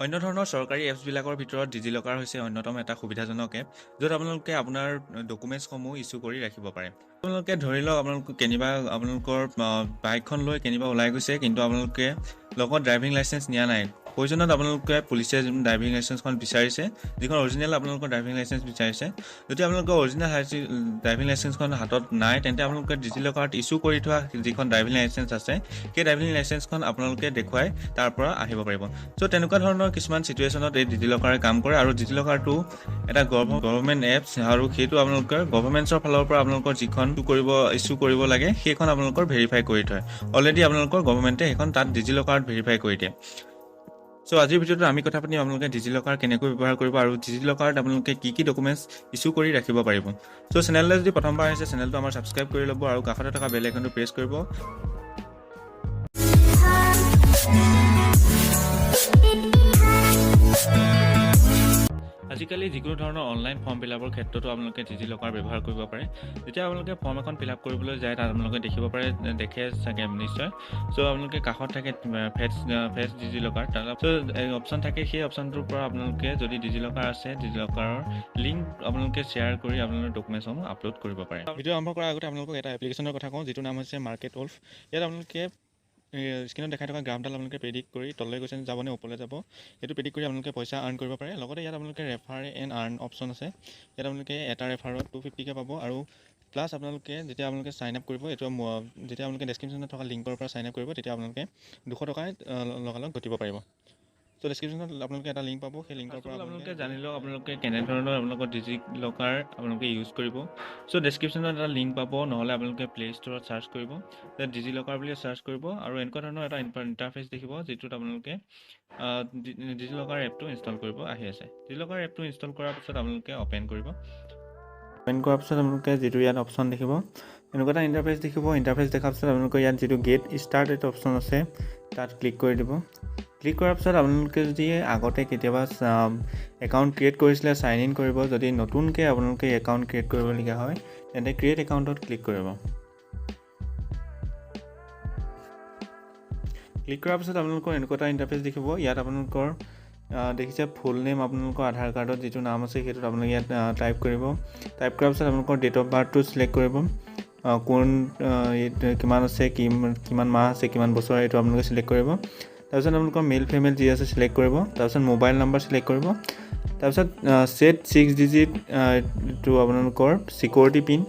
অন্য ধৰণৰ চৰকাৰী এপছবিলাকৰ ভিতৰত ডিজিলকাৰ হৈছে অন্যতম এটা সুবিধাজনক এপ, য'ত আপোনালোকে আপোনাৰ ডকুমেণ্টছসমূহ ইছ্যু কৰি ৰাখিব পাৰে। আপোনালোকে ধৰি লওক আপোনালোকৰ বাইকখন লৈ কেনিবা ওলাই গৈছে, কিন্তু আপোনালোকে লগত ড্ৰাইভিং লাইচেঞ্চ নিয়া নাই। প্ৰয়োজনত আপোনালোকে পুলিচে ড্ৰাইভিং লাইচেঞ্চখন বিচাৰিছে, যিখন অৰিজিনেল আপোনালোকৰ ড্ৰাইভিং লাইচেঞ্চ বিচাৰিছে। যদি আপোনালোকৰ অৰিজিনেল ড্ৰাইভিং লাইচেঞ্চখন হাতত নাই, তেন্তে আপোনালোকে ডিজিলকাৰত ইছ্যু কৰি থোৱা যিখন ড্ৰাইভিং লাইচেঞ্চ আছে, সেই ড্ৰাইভিং লাইচেঞ্চখন আপোনালোকে দেখুৱাই তাৰ পৰা আহিব পাৰিব। চ' তেনেকুৱা ধৰণৰ কিছুমান চিটুৱেশ্যনত এই ডিজিলকাৰে কাম কৰে, আৰু ডিজিলকাৰটো এটা গভৰ্ণমেণ্ট এপছ, আৰু সেইটো আপোনালোকৰ গভৰ্ণমেণ্টছৰ ফালৰ পৰা আপোনালোকৰ যিখন ইছ্যু কৰিব লাগে সেইখন আপোনালোকৰ ভেৰিফাই কৰি থয়। অলৰেডি আপোনালোকৰ গভৰ্ণমেণ্টে সেইখন তাত ডিজিলকাৰত ভেৰিফাই কৰি দিয়ে। চ' আজিৰ ভিডিঅ'টোত আমি কথা পাতিম আপোনালোকে ডিজিলকাৰ কেনেকৈ ব্যৱহাৰ কৰিব আৰু ডিজিলকাৰত আপোনালোকে কি ডকুমেণ্টছ ইছ্যু কৰি ৰাখিব পাৰিব। চ' চেনেললৈ যদি প্ৰথমবাৰ আহিছে, চেনেলটো আমাৰ ছাবস্ক্ৰাইব কৰি ল'ব আৰু কাষতে থকা বেল আইকনটো প্ৰেছ কৰিব। আজিকালি যিকোনো ধৰণৰ অনলাইন ফৰ্ম ফিলাপৰ ক্ষেত্ৰতো আপোনালোকে ডিজিলকাৰ ব্যৱহাৰ কৰিব পাৰে। যেতিয়া আপোনালোকে ফৰ্ম এখন ফিলাপ কৰিবলৈ যায়, তাত আপোনালোকে দেখে চাগে নিশ্চয়। চ' আপোনালোকে কাষত থাকে ফেচ ডিজিলকাৰ, তাৰপিছত অপশ্যন থাকে। সেই অপশ্যনটোৰ পৰা আপোনালোকে যদি ডিজিলকাৰ আছে, ডিজিলকাৰৰ লিংক আপোনালোকে শ্বেয়াৰ কৰি আপোনালোকৰ ডকুমেণ্টছসমূহ আপলোড কৰিব পাৰে। ভিডিঅ' আৰম্ভ কৰাৰ আগতে আপোনালোকক এটা এপ্লিকেশ্যনৰ কথা কওঁ, যিটো নাম হৈছে মাৰ্কেট ওল্ফ। ইয়াত আপোনালোকে স্ক্ৰীনত দেখাই থকা গ্ৰাফডাল আপোনালোকে প্ৰেডিক্ট কৰি তললৈ গৈছে যাবনে ওপৰলৈ যাব, সেইটো প্ৰেডিক্ট কৰি আপোনালোকে পইচা আৰ্ণ কৰিব পাৰে। লগতে ইয়াত আপোনালোকে ৰেফাৰ এণ্ড আৰ্ণ অপশ্যন আছে। ইয়াত আপোনালোকে এটা ৰেফাৰত 250কৈ পাব, আৰু প্লাছ আপোনালোকে যেতিয়া আপোনালোকে ছাইন আপ কৰিব, যেতিয়া আপোনালোকে ডেছক্ৰিপশ্যনত থকা লিংকৰ পৰা ছাইন আপ কৰিব, তেতিয়া আপোনালোকে 200 টকাই লগালগ ঘটিব পাৰিব। চ' ডেছক্ৰিপশ্যনত আপোনালোকে এটা লিংক পাব, সেই লিংকৰ পৰা আপোনালোকে জানি লওক আপোনালোকে কেনেধৰণৰ আপোনালোকৰ ডিজিলকাৰ আপোনালোকে ইউজ কৰিব। চ' ডেছক্ৰিপশ্যনত এটা লিংক পাব, নহ'লে আপোনালোকে প্লে ষ্ট'ৰত চাৰ্চ কৰিব, ডিজিলকাৰ বুলি চাৰ্চ কৰিব, আৰু এনেকুৱা ধৰণৰ এটা ইণ্টাৰফেচ দেখিব, যিটোত আপোনালোকে ডিজিলকাৰ এপটো ইনষ্টল কৰিব আহি আছে। ডিজিলকাৰ এপটো ইনষ্টল কৰাৰ পিছত আপোনালোকে অ'পেন কৰিব। অ'পেন কৰাৰ পিছত আপোনালোকে যিটো ইয়াত অপশ্যন দেখিব, এনেকুৱা এটা ইণ্টাৰফেচ দেখিব। ইণ্টাৰফেচ দেখাৰ পিছত আপোনালোকে ইয়াত যিটো গেট ষ্টাৰ্ট এটা অপশ্যন আছে, তাত ক্লিক কৰি দিব। ক্লিক কৰাৰ পিছত আপোনালোকে যদি আগতে কেতিয়াবা একাউণ্ট ক্ৰিয়েট কৰিছিলে, ছাইন ইন কৰিব। যদি নতুনকৈ আপোনালোকে একাউণ্ট ক্ৰিয়েট কৰিবলগীয়া হয়, তেন্তে ক্ৰিয়েট একাউণ্টত ক্লিক কৰিব। ক্লিক কৰাৰ পিছত আপোনালোকৰ এনেকুৱা এটা ইণ্টাৰফেচ দেখিব। ইয়াত আপোনালোকৰ দেখিছে ফুল নেম, আপোনালোকৰ আধাৰ কাৰ্ডত যিটো নাম আছে সেইটোত আপোনালোকে ইয়াত টাইপ কৰিব। টাইপ কৰাৰ পিছত আপোনালোকৰ ডেট অফ বাৰ্থটো চিলেক্ট কৰিব, কিমান আছে, কিমান মাহ আছে, কিমান বছৰ, এইটো আপোনালোকে চিলেক্ট কৰিব। তাৰপিছত আপোনালোকৰ মেল ফিমেল যি আছে চিলেক্ট কৰিব। তাৰপিছত মোবাইল নাম্বাৰ চিলেক্ট কৰিব। তাৰপিছত ছেট 6 ডিজিট টো আপোনালোকৰ ছিকিউৰিটি পিন,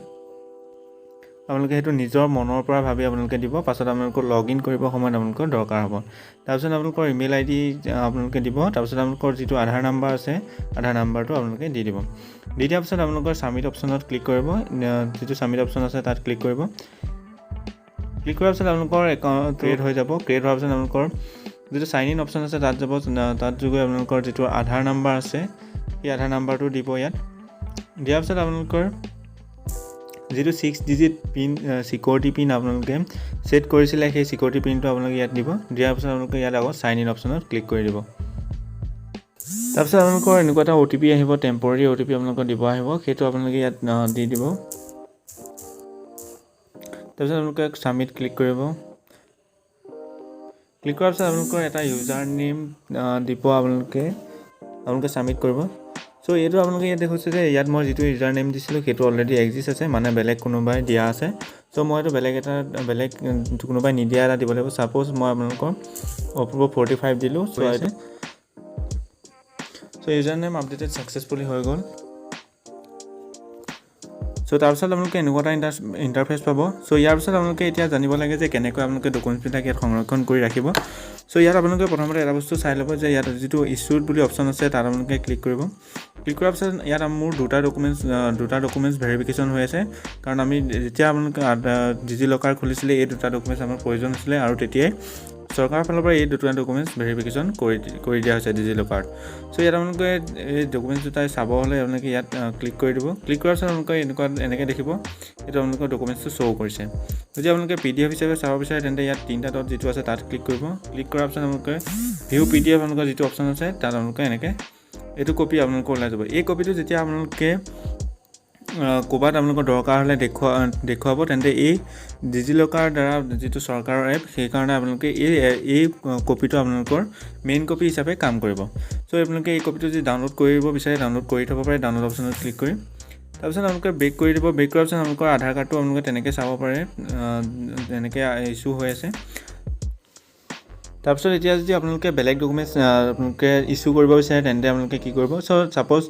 আপোনালোকে সেইটো নিজৰ মনৰ পৰা ভাবি আপোনালোকে দিব। পাছত আপোনালোকৰ লগ ইন কৰিব সময়ত আপোনালোকৰ দৰকাৰ হ'ব। তাৰপিছত আপোনালোকৰ ইমেইল ID আপোনালোকে দিব। তাৰপিছত আপোনালোকৰ যিটো আধাৰ নাম্বাৰ আছে, আধাৰ নাম্বাৰটো আপোনালোকে দি দিব। দি দিয়াৰ পিছত আপোনালোকৰ ছাবমিট অপশ্যনত ক্লিক কৰিব। যিটো ছাবমিট অপশ্যন আছে তাত ক্লিক কৰিব। ক্লিক কৰাৰ পিছত আপোনালোকৰ একাউণ্ট ক্ৰিয়েট হৈ যাব। ক্ৰিয়েট হোৱাৰ পিছত আপোনালোকৰ যিটো ছাইন ইন অপশ্যন আছে তাত যাব। তাত গৈ আপোনালোকৰ যিটো আধাৰ নাম্বাৰ আছে, সেই আধাৰ নাম্বাৰটো দিব। ইয়াত দিয়াৰ পিছত আপোনালোকৰ যিটো 6 ডিজিট পিন ছিকিউৰিটি পিন আপোনালোকে ছেট কৰিছিলে, সেই ছিকিউৰিটি পিনটো আপোনালোকে ইয়াত দিব। দিয়াৰ পিছত আপোনালোকে ইয়াত আকৌ ছাইন ইন অপশ্যনত ক্লিক কৰি দিব। তাৰপিছত আপোনালোকৰ এনেকুৱা এটা OTP আহিব, টেম্পৰাৰী OTP আপোনালোকৰ দিব আহিব, সেইটো আপোনালোকে ইয়াত দি দিব। তাৰপিছত আপোনালোকে ছাবমিট ক্লিক কৰিব। ক্লিক কৰাৰ পিছত আপোনালোকৰ এটা ইউজাৰ নেম দিব, আপোনালোকে ছাবমিট কৰিব। চ' এইটো আপোনালোকে ইয়াত দেখিছে যে ইয়াত মই যিটো ইউজাৰ নেম দিছিলোঁ সেইটো অলৰেডি এক্সিষ্ট আছে, মানে বেলেগ কোনোবাই দিয়া আছে। চ' মই এইটো বেলেগ কোনোবাই নিদিয়া এটা দিব লাগিব। ছাপ'জ মই আপোনালোকৰ অপূৰ্ব 45 দিলোঁ। চ' ইউজাৰ নেম আপডেটেড ছাকচেছফুলি হৈ গ'ল। চ' তাৰপিছত আপোনালোকে এনেকুৱা এটা ইণ্টাৰফেচ পাব। চ' ইয়াৰ পিছত আপোনালোকে এতিয়া জানিব লাগে যে কেনেকৈ আপোনালোকে ডকুমেণ্টছবিলাক ইয়াত সংৰক্ষণ কৰি ৰাখিব। চ' ইয়াত আপোনালোকে প্ৰথমতে এটা বস্তু চাই ল'ব যে ইয়াত যিটো ইছ্যুড বুলি অপশ্যন আছে, তাত আপোনালোকে ক্লিক কৰিব। ক্লিক কৰাৰ পিছত ইয়াত মোৰ দুটা ডকুমেণ্টছ ভেৰিফিকেশ্যন হৈ আছে, কাৰণ আমি যেতিয়া আপোনালোকে ডিজিলকাৰ খুলিছিলে, এই দুটা ডকুমেণ্টছ আমাৰ প্ৰয়োজন হৈছিলে, আৰু তেতিয়াই চৰকাৰৰ ফালৰ পৰা এই দুটা ডকুমেণ্টছ ভেৰিফিকেশ্যন কৰি দিয়া হৈছে ডিজিলকাৰত। চ' ইয়াত আপোনালোকে এই ডকুমেণ্টছ দুটাই চাব হ'লে আপোনালোকে ইয়াত ক্লিক কৰি দিব। ক্লিক কৰাৰ পিছত আপোনালোকে এনেকৈ দেখিব, এইটো আপোনালোকৰ ডকুমেণ্টছটো শ্ব' কৰিছে। যদি আপোনালোকে PDF হিচাপে চাব বিচাৰে, তেন্তে ইয়াত 3টা ডট যিটো আছে তাত ক্লিক কৰিব। ক্লিক কৰাৰ পিছত আপোনালোকে ভিউ PDF আপোনালোকৰ যিটো অপশ্যন আছে, তাত আপোনালোকে এইটো কপি আপোনালোকৰ ওলাই যাব। এই কপিটো যেতিয়া আপোনালোকে ক'ৰবাত আপোনালোকৰ দৰকাৰ হ'লে দেখুৱাব, তেন্তে এই ডিজিলকাৰ দ্বাৰা যিটো চৰকাৰৰ এপ, সেইকাৰণে আপোনালোকে এই কপিটো আপোনালোকৰ মেইন কপি হিচাপে কাম কৰিব। চ' আপোনালোকে এই কপিটো যদি ডাউনলোড কৰিব বিচাৰে ডাউনলোড কৰি থ'ব পাৰে, ডাউনলোড অপশ্যনত ক্লিক কৰি। তাৰপিছত আপোনালোকে বেক কৰি দিব। বেক কৰাৰ পিছত আপোনালোকৰ আধাৰ কাৰ্ডটো আপোনালোকে তেনেকৈ চাব পাৰে, তেনেকৈ ইছ্যু হৈ আছে। তাৰপিছত এতিয়া যদি আপোনালোকে বেলেগ ডকুমেণ্টছ আপোনালোকে ইছ্যু কৰিব বিচাৰে, তেন্তে আপোনালোকে কি কৰিব? চ' ছাপ'জ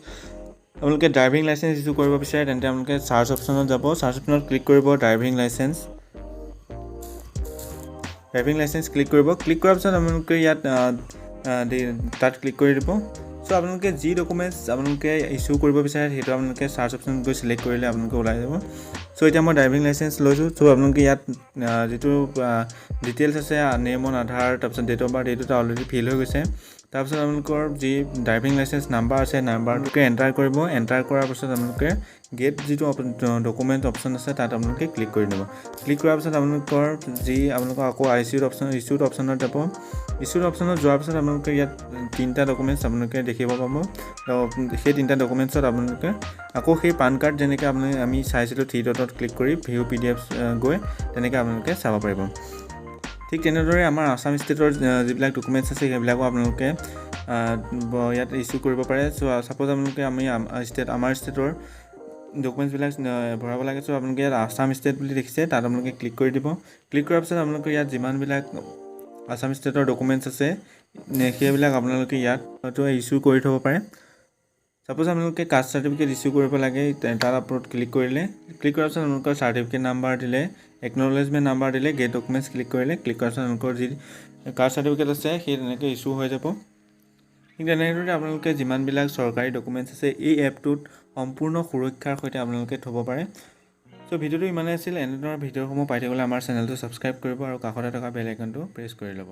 আপোনালোকে ড্ৰাইভিং লাইচেঞ্চ ইছ্যু কৰিব বিচাৰে, তেন্তে আপোনালোকে চাৰ্চ অপশ্যনত যাব। চাৰ্চ অপশ্যনত ক্লিক কৰিব ড্ৰাইভিং লাইচেঞ্চ ক্লিক কৰিব। ক্লিক কৰাৰ পিছত আপোনালোকে ইয়াত তাত ক্লিক কৰি দিব। চ' আপোনালোকে যি ডকুমেণ্টছ আপোনালোকে ইছ্যু কৰিব বিচাৰে সেইটো আপোনালোকে চাৰ্চ অপশ্যনত গৈ চিলেক্ট কৰিলে আপোনালোকে ওলাই যাব। চ' এতিয়া মই ড্ৰাইভিং লাইচেঞ্চ লৈছোঁ। চ' আপোনালোকে ইয়াত যিটো ডিটেইলছ আছে, নেম অন আধাৰ, তাৰপিছত ডেট অফ বাৰ্থ, এইটো অলৰেডি ফিল হৈ গৈছে। তাৰপিছত আপোনালোকৰ যি ড্ৰাইভিং লাইচেঞ্চ নাম্বাৰ আছে, নাম্বাৰটোকে এণ্টাৰ কৰিব। এণ্টাৰ কৰাৰ পাছত আপোনালোকে গেট যিটো ডকুমেণ্ট অপশ্যন আছে তাত আপোনালোকে ক্লিক কৰি দিব। ক্লিক কৰাৰ পিছত আপোনালোকৰ আকৌ ইছ্যুড অপশ্যনত যাব। ইছ্যুড অপশ্যনত যোৱাৰ পিছত আপোনালোকে ইয়াত 3টা ডকুমেণ্টছ আপোনালোকে দেখিব পাব। সেই 3টা ডকুমেণ্টছত আপোনালোকে আকৌ সেই পান কাৰ্ড যেনেকৈ আমি চাইছিলোঁ 3 ডটত ক্লিক কৰি ভিউ PDF গৈ তেনেকৈ আপোনালোকে চাব পাৰিব। ঠিক তেনেদৰে আমাৰ আসাম ষ্টেটৰ যিবিলাক ডকুমেণ্টছ আছে সেইবিলাকো আপোনালোকে ইয়াত ইছ্যু কৰিব পাৰে। চ' ছাপ'জ আপোনালোকে আমাৰ ষ্টেটৰ ডকুমেণ্টছবিলাক ভৰাব লাগে। চ' আপোনালোকে ইয়াত আসাম ষ্টেট বুলি দেখিছে, তাত আপোনালোকে ক্লিক কৰি দিব। ক্লিক কৰাৰ পিছত আপোনালোকে ইয়াত যিমানবিলাক আসাম ষ্টেটৰ ডকুমেণ্টছ আছে সেইবিলাক আপোনালোকে ইয়াত হয়তো ইছ্যু কৰি থ'ব পাৰে। ছাপ'জ আপোনালোকে কাষ্ট চাৰ্টিফিকেট ইছ্যু কৰিব লাগে, তাৰ ওপৰত ক্লিক কৰিলে। ক্লিক কৰাৰ পিছত আপোনালোকৰ চাৰ্টিফিকেট নাম্বাৰ দিলে, একনলেজমেণ্ট নাম্বাৰ দিলে, গেট ডকুমেণ্টছ ক্লিক কৰিলে। ক্লিক কৰাৰ পিছত আপোনালোকৰ যি কাষ্ট চাৰ্টিফিকেট আছে সেই তেনেকৈ ইছ্যু হৈ যাব। ঠিক তেনেদৰে আপোনালোকে যিমানবিলাক চৰকাৰী ডকুমেণ্টছ আছে এই এপটোত সম্পূৰ্ণ সুৰক্ষাৰ সৈতে আপোনালোকে থ'ব পাৰে। চ' ভিডিঅ'টো ইমানেই আছিল। এনেধৰণৰ ভিডিঅ'সমূহ পাই থাকিবলৈ আমাৰ চেনেলটো ছাবস্ক্ৰাইব কৰিব আৰু কাষতে থকা বেল আইকনটো প্ৰেছ কৰি ল'ব।